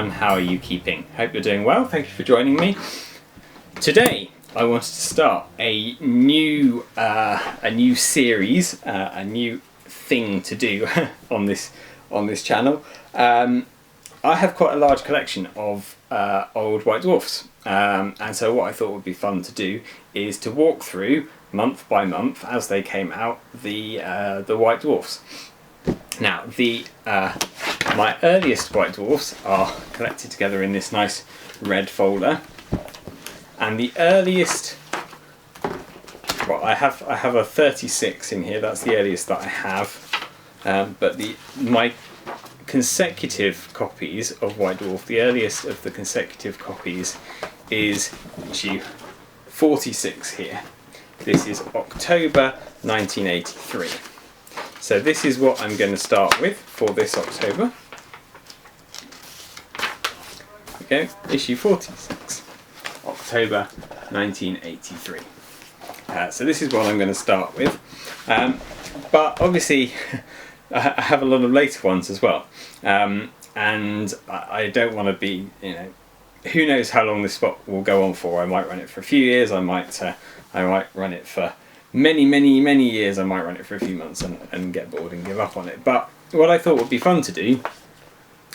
everyone, how are you keeping? Hope you're doing well. Thank you for joining me. Today I wanted to start a new series, a new thing to do on this channel. I have quite a large collection of old White Dwarfs, and so what I thought would be fun to do is to walk through month by month as they came out the White Dwarfs. Now my earliest White Dwarfs are collected together in this nice red folder, and the earliest, well, I have a 36 in here. That's the earliest that I have, but my consecutive copies of White Dwarf, the earliest of the consecutive copies is issue 46 here. This is October 1983. So this is what I'm going to start with for this October. Okay, issue 46, October 1983. So this is what I'm going to start with. But obviously I have a lot of later ones as well. And I don't want to be, who knows how long this spot will go on for. I might run it for a few years, I might run it for many years, I might run it for a few months and get bored and give up on it. But what I thought would be fun to do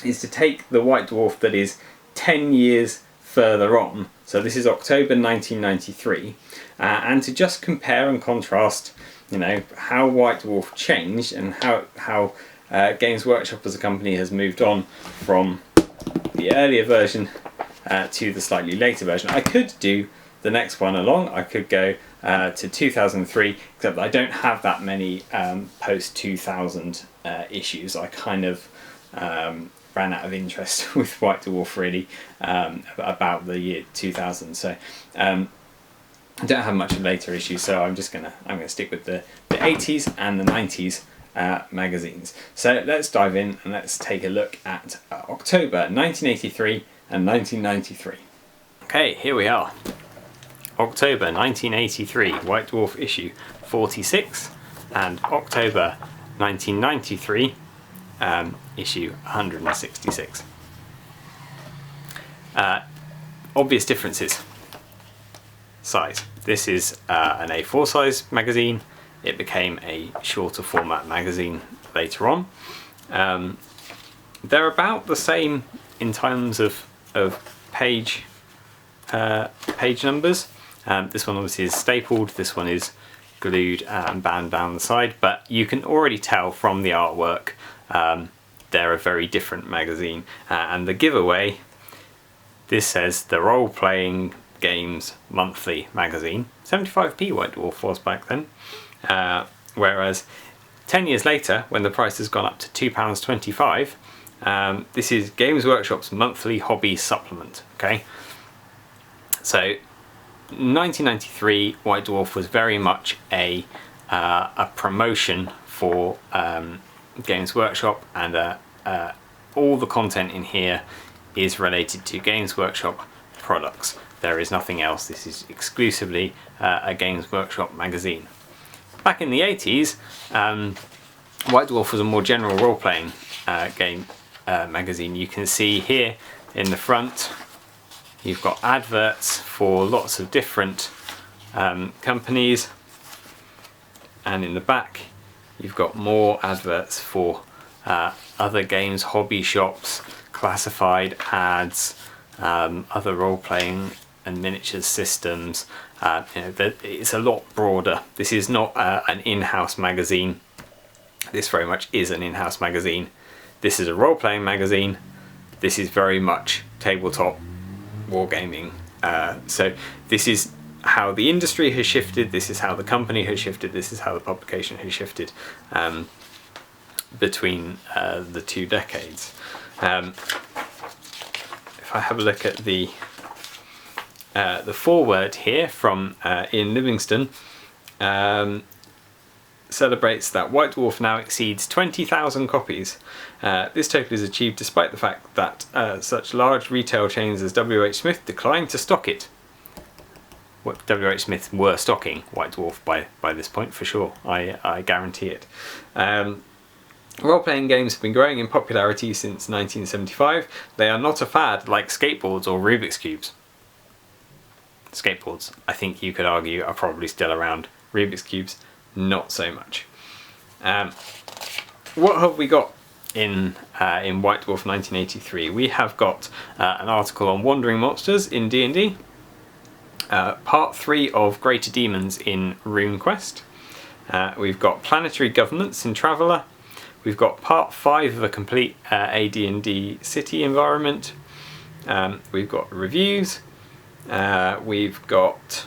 is to take the White Dwarf that is 10 years further on, so this is October 1993, and to just compare and contrast how White Dwarf changed and how Games Workshop as a company has moved on from the earlier version to the slightly later version. I could do the next one along, I could go to 2003, except I don't have that many post 2000 issues. I kind of ran out of interest with White Dwarf really about the year 2000, so I don't have much of later issues, so I'm gonna stick with the 80s and the 90s magazines. So let's dive in and let's take a look at October 1983 and 1993. Okay, here we are. October 1983, White Dwarf issue 46, and October 1993, issue 166. Obvious differences. Size. This is an A4 size magazine. It became a shorter format magazine later on. They're about the same in terms of page numbers. This one obviously is stapled, this one is glued and bound down the side, but you can already tell from the artwork they're a very different magazine. And the giveaway, this says the Role Playing Games Monthly Magazine. 75p White Dwarf was back then, whereas 10 years later, when the price has gone up to £2.25, this is Games Workshop's monthly hobby supplement. Okay, so 1993 White Dwarf was very much a promotion for Games Workshop, and all the content in here is related to Games Workshop products. There is nothing else. This is exclusively a Games Workshop magazine. Back in the 80s, White Dwarf was a more general role-playing game magazine. You can see here in the front you've got adverts for lots of different companies, and in the back you've got more adverts for other games, hobby shops, classified ads, other role-playing and miniatures systems. It's a lot broader. This is not an in-house magazine. This very much is an in-house magazine. This is a role-playing magazine. This is very much tabletop wargaming. So this is how the industry has shifted, this is how the company has shifted, this is how the publication has shifted between the two decades. If I have a look at the foreword here from Ian Livingston, celebrates that White Dwarf now exceeds 20,000 copies. This total is achieved despite the fact that such large retail chains as WH Smith declined to stock it. WH Smith were stocking White Dwarf by this point for sure, I guarantee it. Role-playing games have been growing in popularity since 1975. They are not a fad like skateboards or Rubik's Cubes. Skateboards, I think you could argue, are probably still around. Rubik's Cubes, not so much. What have we got in White Dwarf 1983? We have got an article on wandering monsters in D&D, part 3 of Greater Demons in RuneQuest. We've got planetary governments in Traveller. We've got part 5 of a complete AD&D city environment. We've got reviews. We've got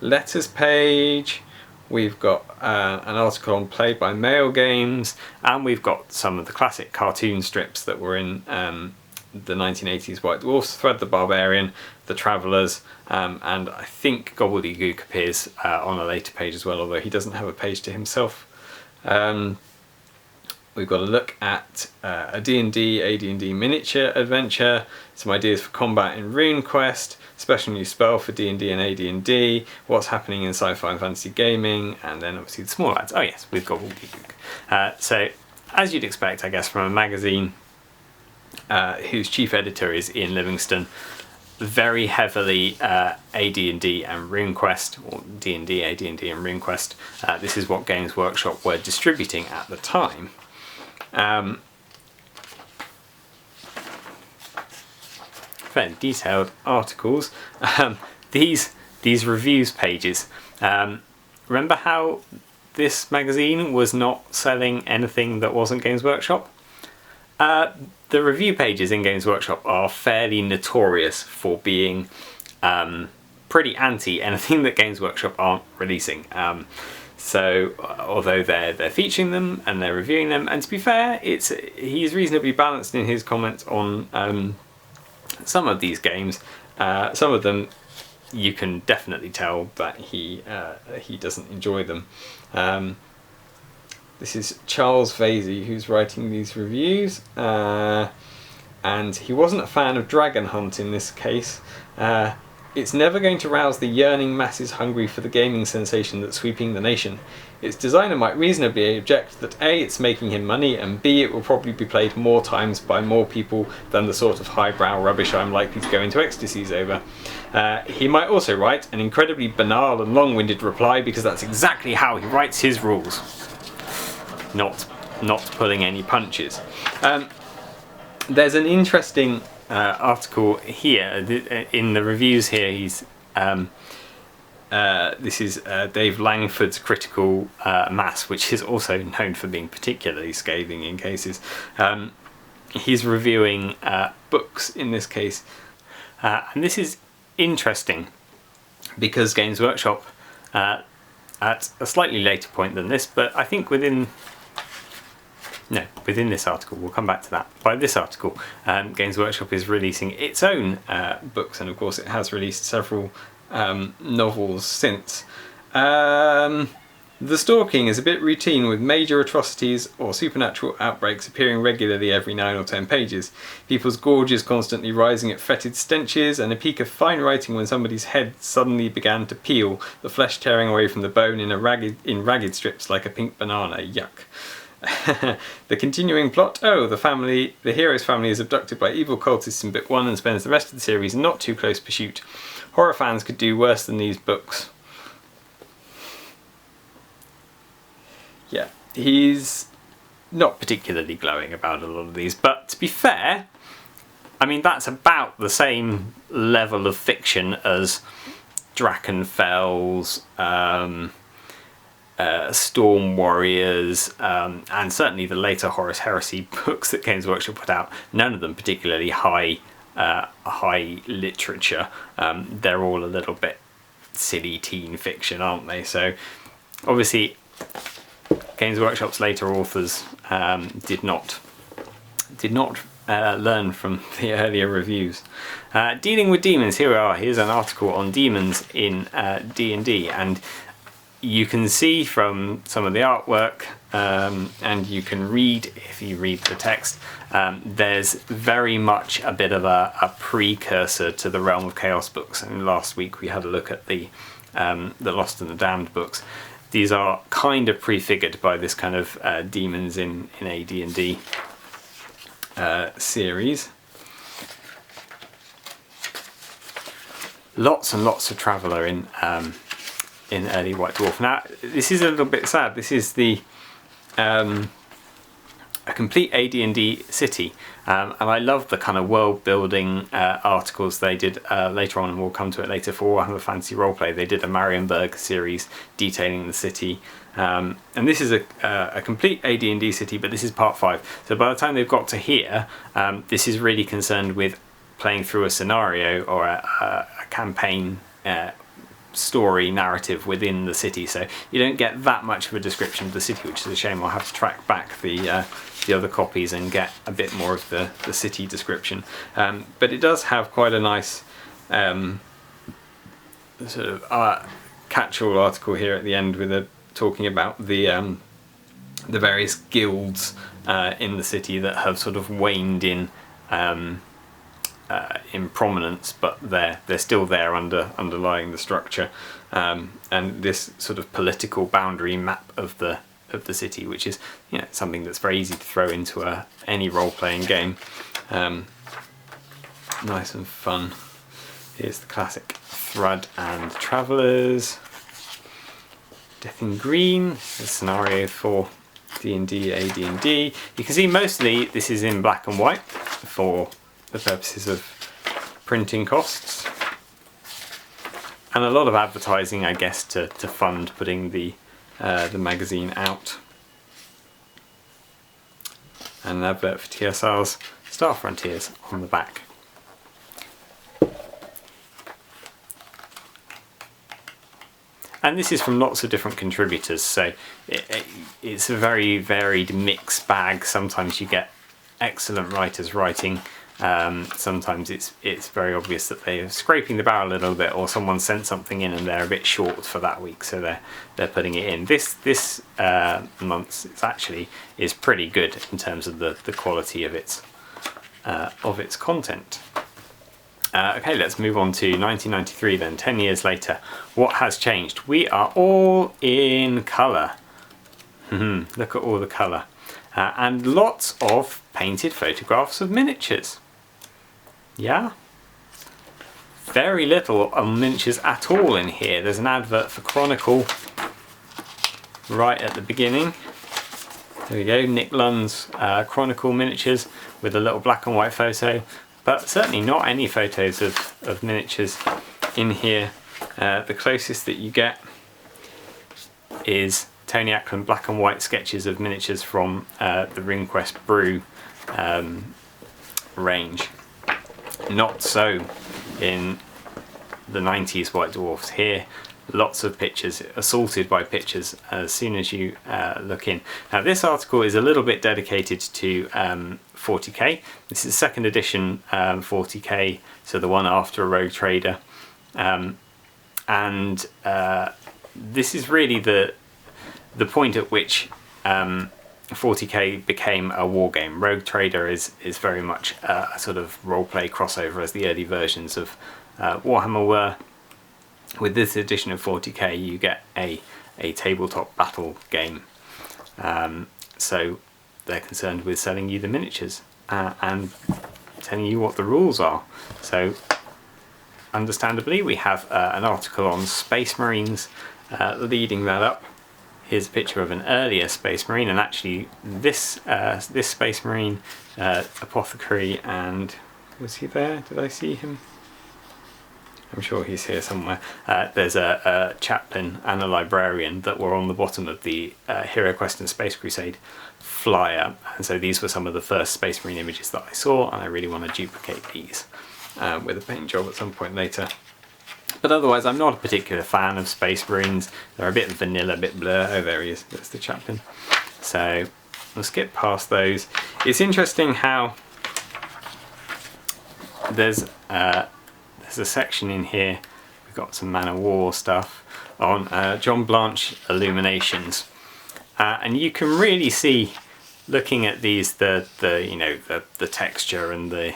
letters page. We've got an article on Play by Mail games, and we've got some of the classic cartoon strips that were in the 1980s White Dwarfs, Thread the Barbarian, The Travellers, and I think Gobbledygook appears on a later page as well, although he doesn't have a page to himself. We've got a look at a D&D, AD&D miniature adventure, some ideas for combat in RuneQuest, special new spell for D&D and AD&D, what's happening in sci-fi and fantasy gaming, and then obviously the small lads. Oh yes, we've got Gobbledygook. So, as you'd expect, I guess, from a magazine whose chief editor is Ian Livingston, very heavily AD&D and RuneQuest, or D&D, AD&D and RuneQuest. This is what Games Workshop were distributing at the time. Fairly detailed articles. These reviews pages. Remember how this magazine was not selling anything that wasn't Games Workshop? The review pages in Games Workshop are fairly notorious for being pretty anti anything that Games Workshop aren't releasing. So although they're featuring them and they're reviewing them, and to be fair, he's reasonably balanced in his comments on some of these games. Some of them you can definitely tell that he doesn't enjoy them. This is Charles Vasey who's writing these reviews, and he wasn't a fan of Dragon Hunt in this case. It's never going to rouse the yearning masses hungry for the gaming sensation that's sweeping the nation. Its designer might reasonably object that A, it's making him money, and B, it will probably be played more times by more people than the sort of highbrow rubbish I'm likely to go into ecstasies over. He might also write an incredibly banal and long-winded reply, because that's exactly how he writes his rules. Not pulling any punches. There's an interesting article here in the reviews here. This is Dave Langford's critical mass, which is also known for being particularly scathing in cases. He's reviewing books in this case, and this is interesting because Games Workshop at a slightly later point than this, but I think within this article, we'll come back to that. By this article, Games Workshop is releasing its own books, and of course it has released several novels since. The stalking is a bit routine, with major atrocities or supernatural outbreaks appearing regularly every 9 or 10 pages. People's gorges constantly rising at fetid stenches, and a peak of fine writing when somebody's head suddenly began to peel, the flesh tearing away from the bone in ragged strips like a pink banana. Yuck. The continuing plot: the hero's family is abducted by evil cultists in Book 1 and spends the rest of the series in not too close pursuit. Horror fans could do worse than these books. Yeah, he's not particularly glowing about a lot of these, but to be fair, I mean, that's about the same level of fiction as Drachenfels, Storm Warriors, and certainly the later Horus Heresy books that Games Workshop put out. None of them particularly high literature. They're all a little bit silly teen fiction, aren't they? So obviously Games Workshop's later authors did not learn from the earlier reviews. Dealing with demons. Here we are. Here's an article on demons in D&D, and you can see from some of the artwork, and you can read, if you read the text, there's very much a bit of a precursor to the Realm of Chaos books. And last week we had a look at the Lost and the Damned books. these are kind of prefigured by this kind of demons in AD&D series. Lots and lots of Traveller in early White Dwarf. Now this is a little bit sad. This is the a complete AD&D city, and I love the kind of world building articles they did later on, and we'll come to it later for Warhammer Fantasy Roleplay. They did a Marienburg series detailing the city, and this is a complete AD&D city, but this is part 5. So by the time they've got to here, this is really concerned with playing through a scenario or a campaign story narrative within the city, so you don't get that much of a description of the city, which is a shame. I'll have to track back the other copies and get a bit more of the city description, but it does have quite a nice sort of catch-all article here at the end with talking about the various guilds in the city that have sort of waned in prominence, but they're still there underlying the structure, and this sort of political boundary map of the city, which is, you know, something that's very easy to throw into any role-playing game. Nice and fun. Here's the classic Thrud and Travellers. Death in Green, the scenario for D&D, AD&D. You can see mostly this is in black and white for the purposes of printing costs, and a lot of advertising, I guess, to fund putting the magazine out. And an advert for TSR's Star Frontiers on the back. And this is from lots of different contributors, so it's a very varied mixed bag. Sometimes you get excellent writers writing. Sometimes it's very obvious that they're scraping the barrel a little bit, or someone sent something in and they're a bit short for that week, so they're putting it in. This month's actually is pretty good in terms of the quality of its content. Okay, let's move on to 1993 then, 10 years later. What has changed? We are all in colour. Look at all the colour. And lots of painted photographs of miniatures. Yeah? Very little on miniatures at all in here. There's an advert for Chronicle right at the beginning. There we go, Nick Lund's Chronicle miniatures with a little black and white photo, but certainly not any photos of miniatures in here. The closest that you get is Tony Ackland black and white sketches of miniatures from the RuneQuest Brew range. Not so in the 90s White Dwarfs. Here, lots of pictures, assaulted by pictures as soon as you look in. Now this article is a little bit dedicated to 40k. This is second edition 40k, so the one after Rogue Trader, and this is really the point at which 40k became a war game. Rogue Trader is very much a sort of roleplay crossover, as the early versions of Warhammer were. With this edition of 40k you get a tabletop battle game, so they're concerned with selling you the miniatures and telling you what the rules are. So understandably we have an article on Space Marines leading that up. Here's a picture of an earlier Space Marine, and actually this Space Marine, Apothecary, and was he there? Did I see him? I'm sure he's here somewhere. There's a chaplain and a librarian that were on the bottom of the Hero Quest and Space Crusade flyer, and so these were some of the first Space Marine images that I saw, and I really want to duplicate these with a paint job at some point later. But otherwise, I'm not a particular fan of Space Marines. They're a bit vanilla, a bit blur. Oh, there he is. That's the chaplain. So we'll skip past those. It's interesting how there's a section in here. We've got some Man of War stuff on John Blanche illuminations, and you can really see, looking at these, the texture and the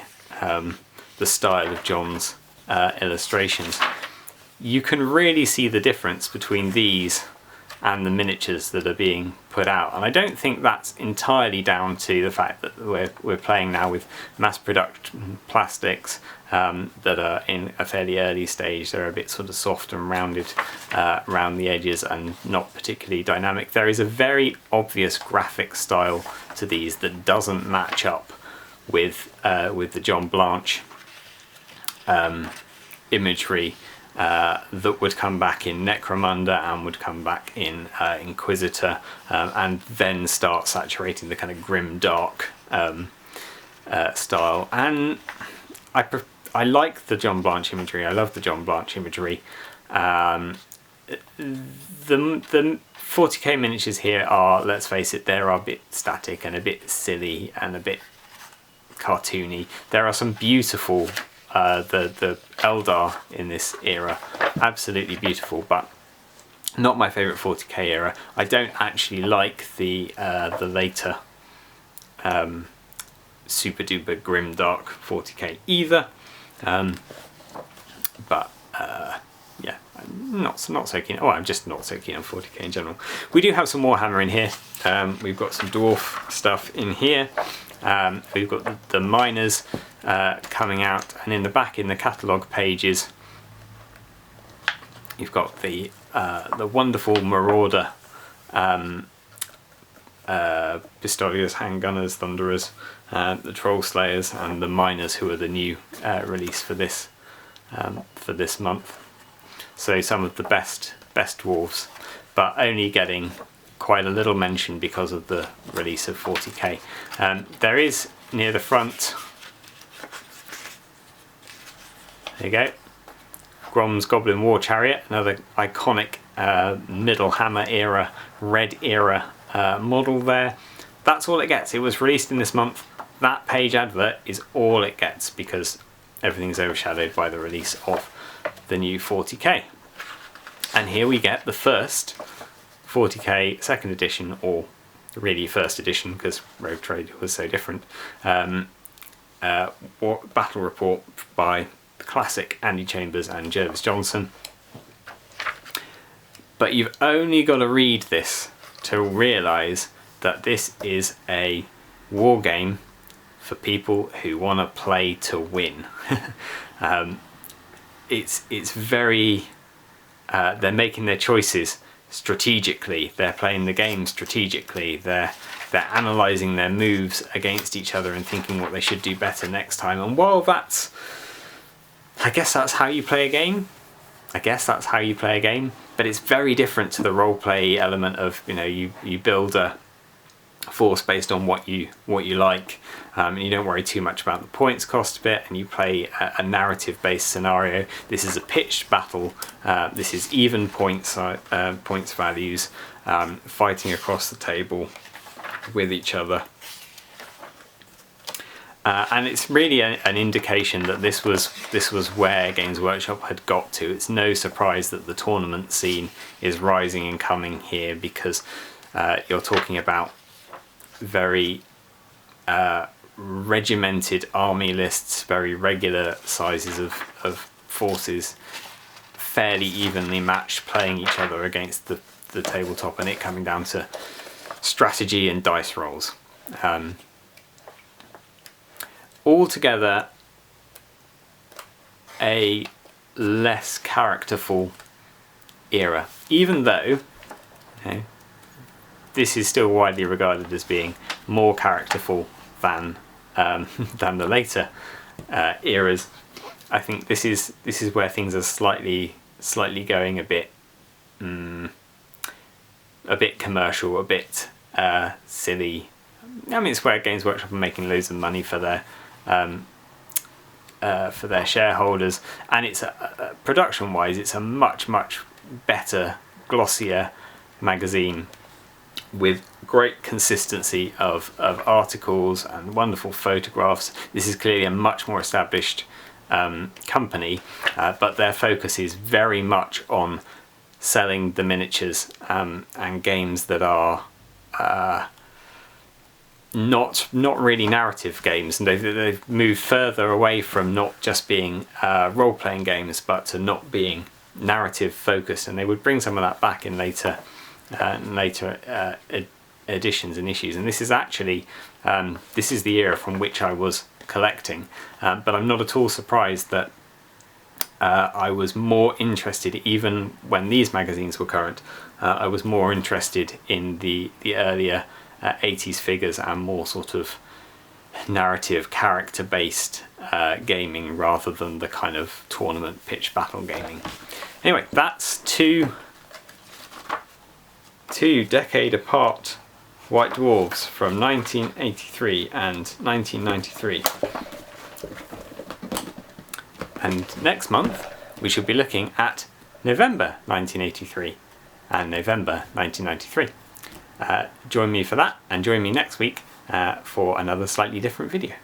style of John's illustrations. You can really see the difference between these and the miniatures that are being put out. And I don't think that's entirely down to the fact that we're playing now with mass production plastics that are in a fairly early stage. They're a bit sort of soft and rounded around the edges and not particularly dynamic. There is a very obvious graphic style to these that doesn't match up with the John Blanche imagery that would come back in Necromunda and would come back in Inquisitor, and then start saturating the kind of grim dark style. And I like the John Blanche imagery. I love the John Blanche imagery. The 40k miniatures here are, let's face it, they are a bit static and a bit silly and a bit cartoony. There are some beautiful the Eldar in this era, absolutely beautiful, but not my favourite 40k era. I don't actually like the later super duper grim dark 40k either, but yeah, I'm not so keen. Oh, I'm just not so keen on 40k in general. We do have some Warhammer in here. We've got some dwarf stuff in here. We've got the miners coming out, and in the back, in the catalogue pages, you've got the wonderful Marauder Pistoliers, Handgunners, Thunderers, the Troll Slayers, and the Miners, who are the new release for this month. So some of the best dwarves, but only getting quite a little mention because of the release of 40k. There is near the front, there you go, Groms Goblin War Chariot, another iconic Middle Hammer era, Red era model there. That's all it gets. It was released in this month. That page advert is all it gets because everything's overshadowed by the release of the new 40k. And here we get the first 40k second edition, or really first edition because Rogue Trade was so different, battle report by the classic Andy Chambers and Jervis Johnson. But you've only got to read this to realise that this is a war game for people who want to play to win. It's very they're making their choices strategically, they're playing the game strategically, they're analysing their moves against each other and thinking what they should do better next time. And while that's, I guess that's how you play a game, but it's very different to the roleplay element of, you know, you build a force based on what you like, and you don't worry too much about the points cost bit, and you play a narrative based scenario. This is a pitched battle, this is even points values, fighting across the table with each other, and it's really an indication that this was where Games Workshop had got to. It's no surprise that the tournament scene is rising and coming here, because you're talking about very regimented army lists, very regular sizes of forces, fairly evenly matched, playing each other against the tabletop, and it coming down to strategy and dice rolls. Altogether, a less characterful era, even though, okay, this is still widely regarded as being more characterful than the later eras. I think this is where things are slightly going a bit commercial, a bit silly. I mean, it's where Games Workshop are making loads of money for their shareholders, and it's production-wise, it's a much better, glossier magazine with great consistency of articles and wonderful photographs. This is clearly a much more established company, but their focus is very much on selling the miniatures and games that are not really narrative games, and they've moved further away from not just being role-playing games, but to not being narrative focused, and they would bring some of that back in later later editions and issues, and this is actually this is the era from which I was collecting, but I'm not at all surprised that I was more interested, even when these magazines were current, I was more interested in the earlier 80s figures and more sort of narrative, character-based gaming rather than the kind of tournament pitch battle gaming. Anyway, that's two decade apart White Dwarfs from 1983 and 1993. And next month we should be looking at November 1983 and November 1993. Join me for that, and join me next week for another slightly different video.